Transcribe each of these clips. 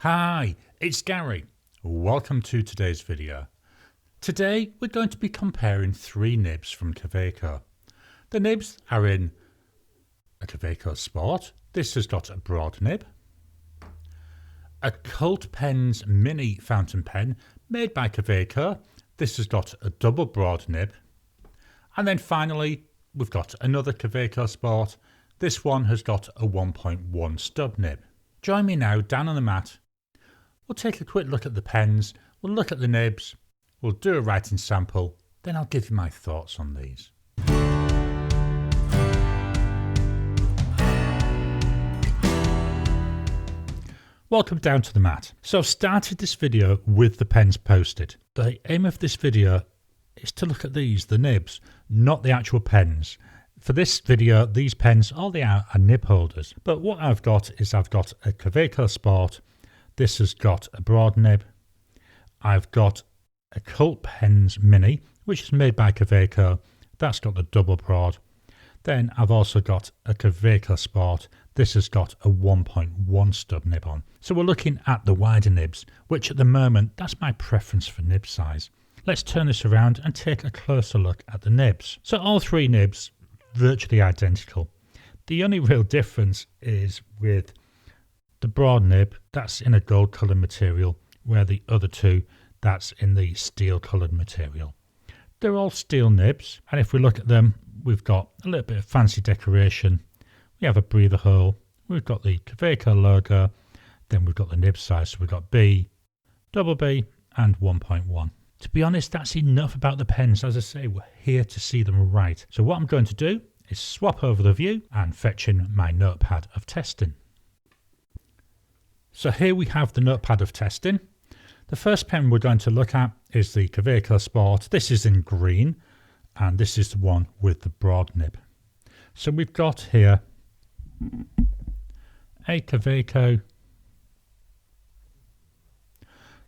Hi, it's Gary. Welcome to today's video. Today we're going to be comparing three nibs from Kaweco. The nibs are in a Kaweco Sport. This has got a Broad Nib, a Cult Pens mini fountain pen made by Kaweco. This has got a double Broad Nib. And then finally we've got another Kaweco Sport. This one has got a 1.1 stub nib. Join me now down on the mat. We'll take a quick look at the pens, we'll look at the nibs, we'll do a writing sample, then I'll give you my thoughts on these. Welcome down to the mat. So I've started this video with the pens posted. The aim of this video is to look at these, the nibs, not the actual pens. For this video, these pens, all they are nib holders. But what I've got is I've got a Kaweco Sport. This has got a Broad Nib. I've got a Cult Pens Mini, which is made by Kaweco. That's got the double Broad. Then I've also got a Kaweco Sport. This has got a 1.1 stub nib on. So we're looking at the wider nibs, which at the moment, that's my preference for nib size. Let's turn this around and take a closer look at the nibs. So all three nibs, virtually identical. The only real difference is with the Broad Nib, that's in a gold coloured material, where the other two, that's in the steel coloured material. They're all steel nibs, and if we look at them, we've got a little bit of fancy decoration. We have a breather hole, we've got the Kaweco logo, then we've got the nib size, so we've got B, double B, and 1.1. To be honest, that's enough about the pens. As I say, we're here to see them right. So what I'm going to do is swap over the view and fetch in my notepad of testing. So here we have the notepad of testing. The first pen we're going to look at is the Kaweco Sport. This is in green, and this is the one with the Broad Nib. So we've got here a Kaweco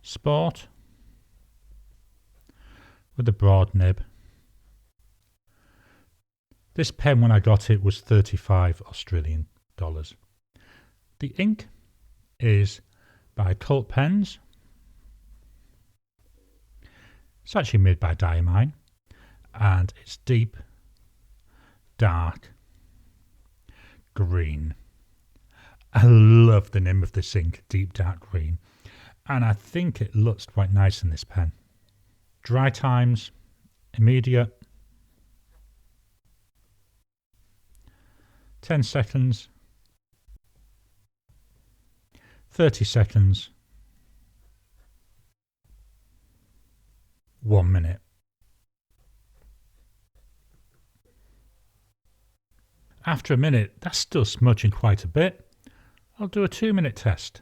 Sport with the Broad Nib. This pen, when I got it, was 35 Australian dollars. The ink is by Cult Pens. It's actually made by Diamine, and it's deep, dark green. I love the name of this ink, deep dark green, and I think it looks quite nice in this pen. Dry times, immediate, 10 seconds, 30 seconds, 1 minute. After a minute, that's still smudging quite a bit. I'll do a 2-minute test.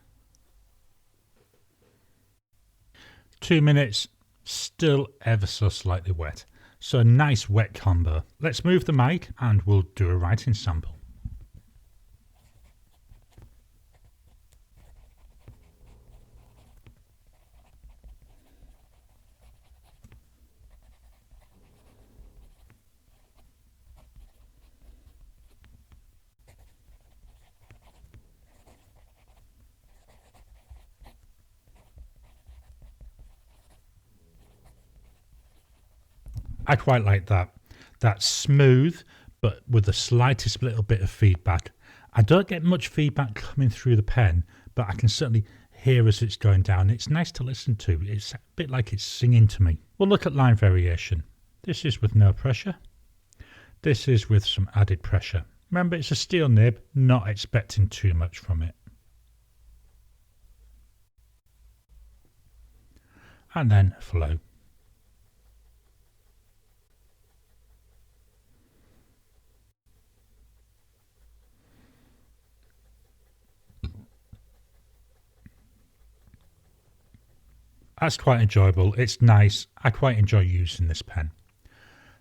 2 minutes, still ever so slightly wet. So a nice wet combo. Let's move the mic and we'll do a writing sample. I quite like that. That's smooth, but with the slightest little bit of feedback. I don't get much feedback coming through the pen, but I can certainly hear as it's going down. It's nice to listen to. It's a bit like it's singing to me. We'll look at line variation. This is with no pressure. This is with some added pressure. Remember, it's a steel nib, not expecting too much from it. And then flow. That's quite enjoyable. It's nice. I quite enjoy using this pen.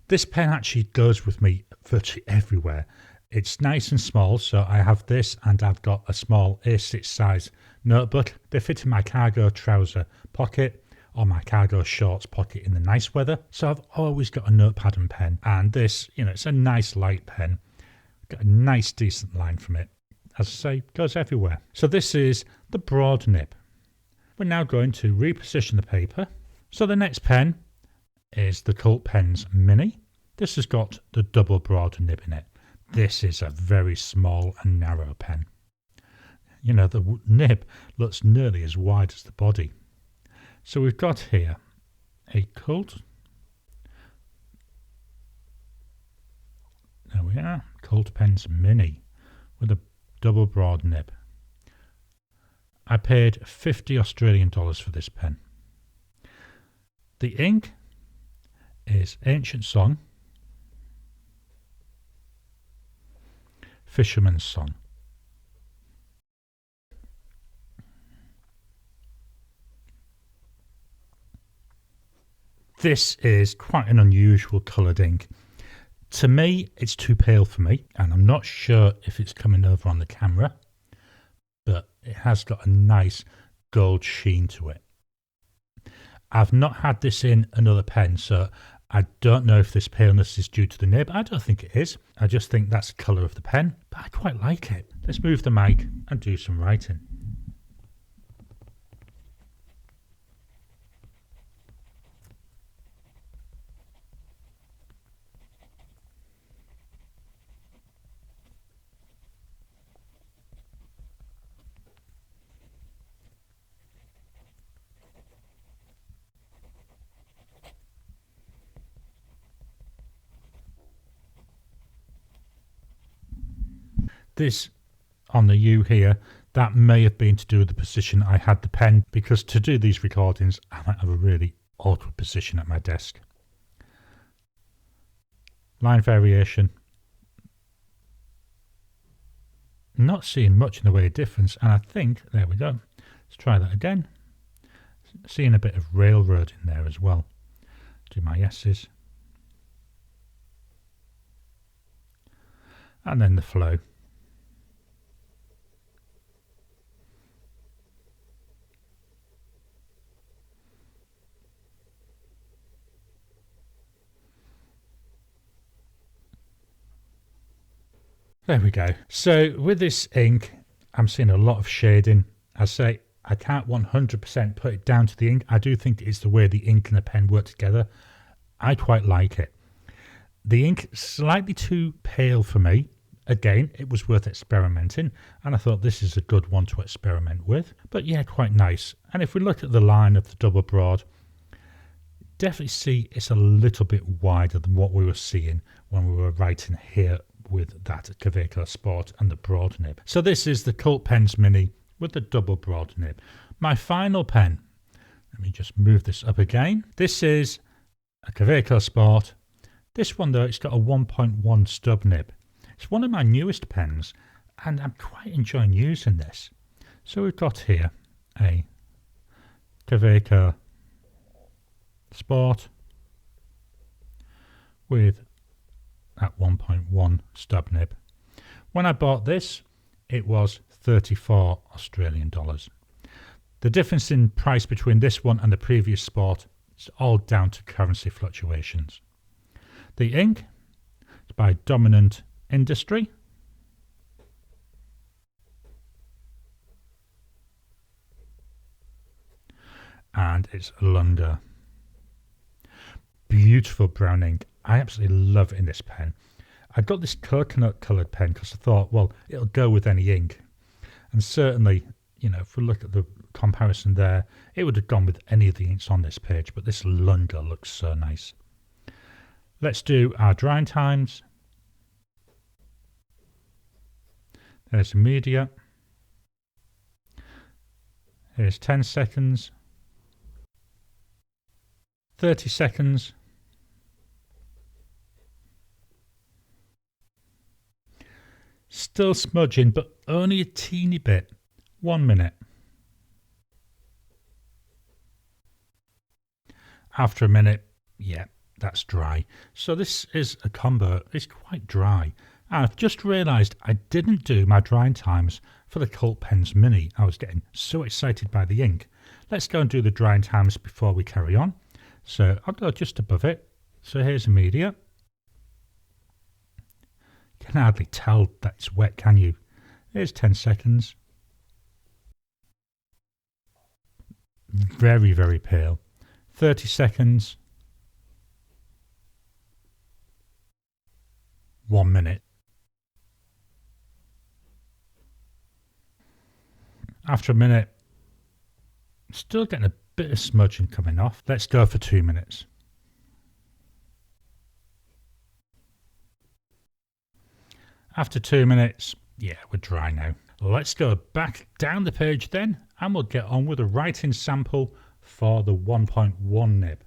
This pen actually goes with me virtually everywhere. It's nice and small, so I have this and I've got a small A6 size notebook. They fit in my cargo trouser pocket or my cargo shorts pocket in the nice weather. So I've always got a notepad and pen, and this, it's a nice light pen. Got a nice decent line from it. As I say, goes everywhere. So this is the Broad Nib. We're now going to reposition the paper. So the next pen is the Cult Pens Mini. This has got the double broad nib in it. This is a very small and narrow pen. You know, the nib looks nearly as wide as the body. So we've got here a Cult. There we are, Cult Pens Mini with a double broad nib. I paid $50 Australian for this pen. The ink is Ancient Song, Fisherman's Song. This is quite an unusual coloured ink. To me, it's too pale for me, and I'm not sure if it's coming over on the camera, but it has got a nice gold sheen to it. I've not had this in another pen, so I don't know if this paleness is due to the nib. I don't think it is. I just think that's the colour of the pen, but I quite like it. Let's move the mic and do some writing. This on the U here, that may have been to do with the position I had the pen, because to do these recordings I might have a really awkward position at my desk. Line variation. Not seeing much in the way of difference, and I think, there we go, let's try that again. Seeing a bit of railroad in there as well. Do my S's. And then the flow. There we go. So with this ink, I'm seeing a lot of shading. I say I can't 100% put it down to the ink. I do think it's the way the ink and the pen work together. I quite like it. The ink slightly too pale for me. Again, it was worth experimenting, and I thought this is a good one to experiment with. But yeah, quite nice. And if we look at the line of the double broad, definitely see it's a little bit wider than what we were seeing when we were writing here with that Kaweco Sport and the broad nib. So this is the Cult Pens Mini with the double broad nib. My final pen, let me just move this up again. This is a Kaweco Sport. This one though, it's got a 1.1 stub nib. It's one of my newest pens and I'm quite enjoying using this. So we've got here a Kaweco Sport with at 1.1 stub nib. When I bought this, it was $34 Australian. The difference in price between this one and the previous Sport is all down to currency fluctuations. The ink is by Dominant Industry. And it's Lunga. Beautiful brown ink. I absolutely love it in this pen. I got this coconut coloured pen because I thought, well, it'll go with any ink. And certainly, you know, if we look at the comparison there, it would have gone with any of the inks on this page, but this Lunga looks so nice. Let's do our drying times. There's media. Here's 10 seconds. 30 seconds. Still smudging, but only a teeny bit. 1 minute. After a minute, yeah, that's dry. So this is a combo. It's quite dry. And I've just realised I didn't do my drying times for the Cult Pens Mini. I was getting so excited by the ink. Let's go and do the drying times before we carry on. So I'll go just above it. So here's the media. You can hardly tell that it's wet, can you? Here's 10 seconds. very, very pale. 30 seconds. 1 minute. After a minute, still getting a bit of smudging coming off. Let's go for 2 minutes. After 2 minutes, yeah, we're dry now. Let's go back down the page then, and we'll get on with a writing sample for the 1.1 nib.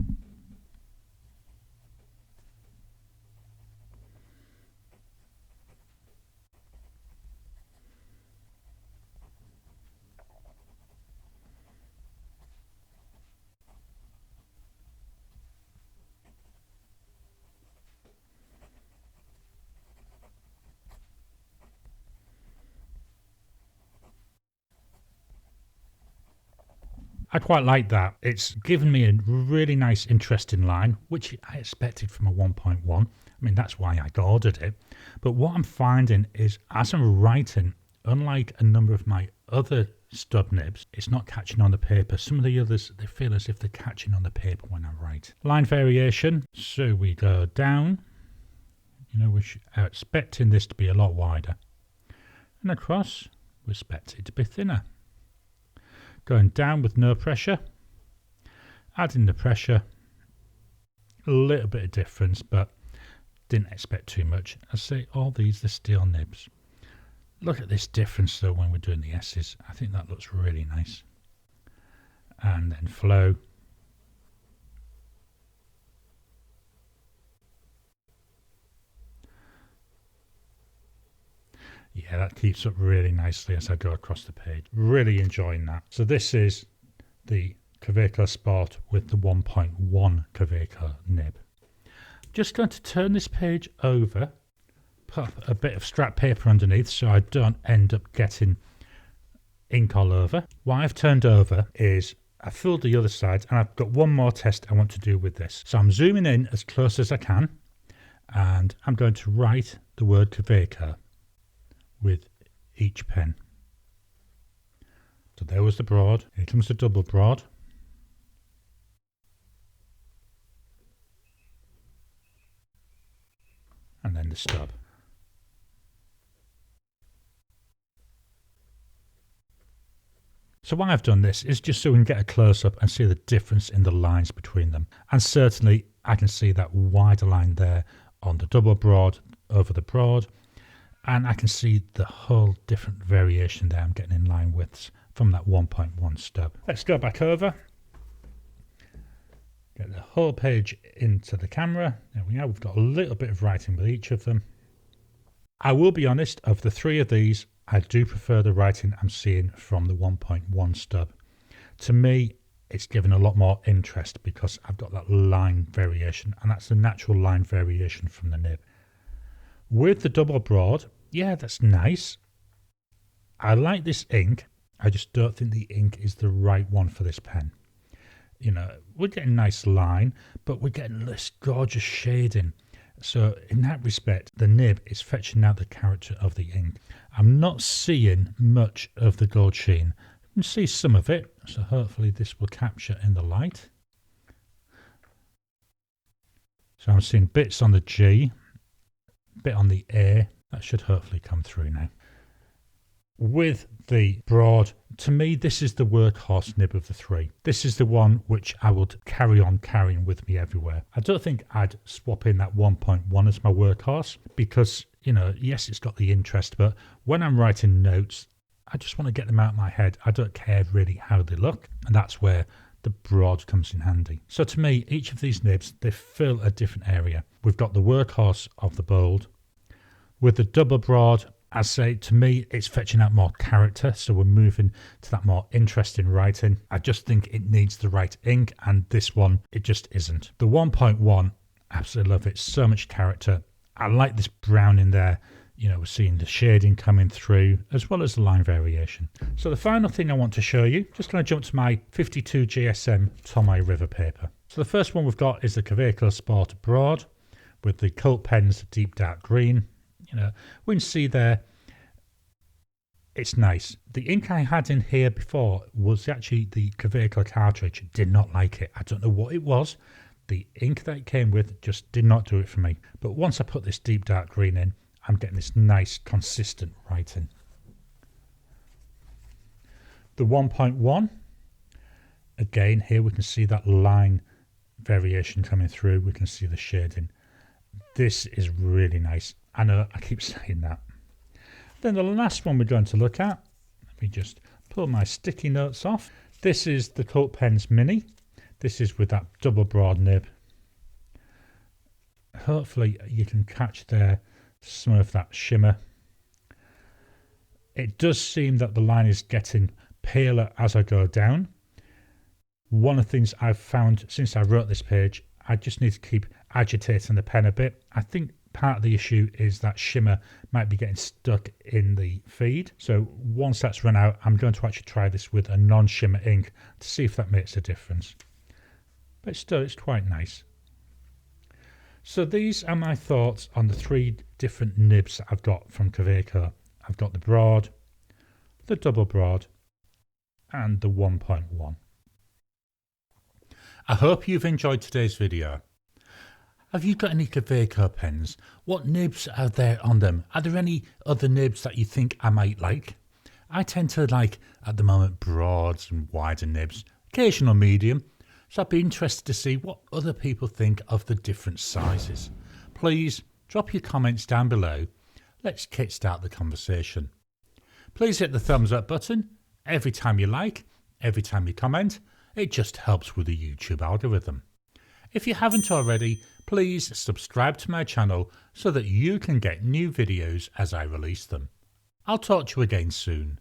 I quite like that. It's given me a really nice, interesting line, which I expected from a 1.1. I mean, that's why I ordered it. But what I'm finding is, as I'm writing, unlike a number of my other stub nibs, it's not catching on the paper. Some of the others, they feel as if they're catching on the paper when I write. Line variation. So we go down. You know, we're expecting this to be a lot wider. And across, we expect it to be thinner. Going down with no pressure, adding the pressure, a little bit of difference, but didn't expect too much. I say all these are steel nibs. Look at this difference though when we're doing the S's. I think that looks really nice. And then flow. Yeah, that keeps up really nicely as I go across the page. Really enjoying that. So this is the Kaweco Sport with the 1.1 Kaweco nib. Just going to turn this page over, put a bit of scrap paper underneath so I don't end up getting ink all over. What I've turned over is I filled the other side, and I've got one more test I want to do with this. So I'm zooming in as close as I can, and I'm going to write the word Kaweco with each pen. So there was the broad. Here comes the double broad. And then the stub. So why I've done this is just so we can get a close-up and see the difference in the lines between them. And certainly I can see that wider line there on the double broad over the broad. And I can see the whole different variation there I'm getting in line widths from that 1.1 stub. Let's go back over. Get the whole page into the camera. There we are. We've got a little bit of writing with each of them. I will be honest, of the three of these, I do prefer the writing I'm seeing from the 1.1 stub. To me, it's given a lot more interest because I've got that line variation, and that's the natural line variation from the nib. With the double broad, yeah, that's nice. I like this ink. I just don't think the ink is the right one for this pen. You know, we're getting a nice line, but we're getting this gorgeous shading. So in that respect, the nib is fetching out the character of the ink. I'm not seeing much of the gold sheen. You can see some of it, so hopefully this will capture in the light. So I'm seeing bits on the G, bit on the A. That should hopefully come through now. With the broad, to me this is the workhorse nib of the three. This is the one which I would carry on carrying with me everywhere. I don't think I'd swap in that 1.1 as my workhorse because, you know, yes, it's got the interest, but when I'm writing notes, I just want to get them out of my head. I don't care really how they look, and that's where the broad comes in handy. So to me, each of these nibs, they fill a different area. We've got the workhorse of the bold. With the double broad, I say, to me, it's fetching out more character, so we're moving to that more interesting writing. I just think it needs the right ink, and this one, it just isn't. The 1.1, absolutely love it. So much character. I like this brown in there. You know, we're seeing the shading coming through, as well as the line variation. So the final thing I want to show you, just going to jump to my 52 GSM Tomoe River paper. So the first one we've got is the Kaweco Sport Broad, with the Cult Pens Deep Dark Green. You know, we can see there It's nice. The ink I had in here before was actually the Kaweco cartridge. Did not like it. I don't know what it was. The ink that it came with just did not do it for me. But once I put this deep dark green in, I'm getting this nice consistent writing. The 1.1, again here we can see that line variation coming through. We can see the shading. This is really nice. I know I keep saying that. Then the last one we're going to look at, let me just pull my sticky notes off. This is the Cult Pens Mini. This is with that double broad nib. Hopefully you can catch there some of that shimmer. It does seem that the line is getting paler as I go down. One of the things I've found since I wrote this page, I just need to keep agitating the pen a bit. I think part of the issue is that shimmer might be getting stuck in the feed. So once that's run out, I'm going to actually try this with a non-shimmer ink to see if that makes a difference. But still, it's quite nice. So these are my thoughts on the 3 different nibs that I've got from Kaweco. I've got the broad, the double broad, and the 1.1. I hope you've enjoyed today's video. Have you got any Kaweco pens? What nibs are there on them? Are there any other nibs that you think I might like? I tend to like, at the moment, broads and wider nibs, occasional medium. So I'd be interested to see what other people think of the different sizes. Please drop your comments down below. Let's kickstart the conversation. Please hit the thumbs up button every time you like, every time you comment. It just helps with the YouTube algorithm. If you haven't already, please subscribe to my channel so that you can get new videos as I release them. I'll talk to you again soon.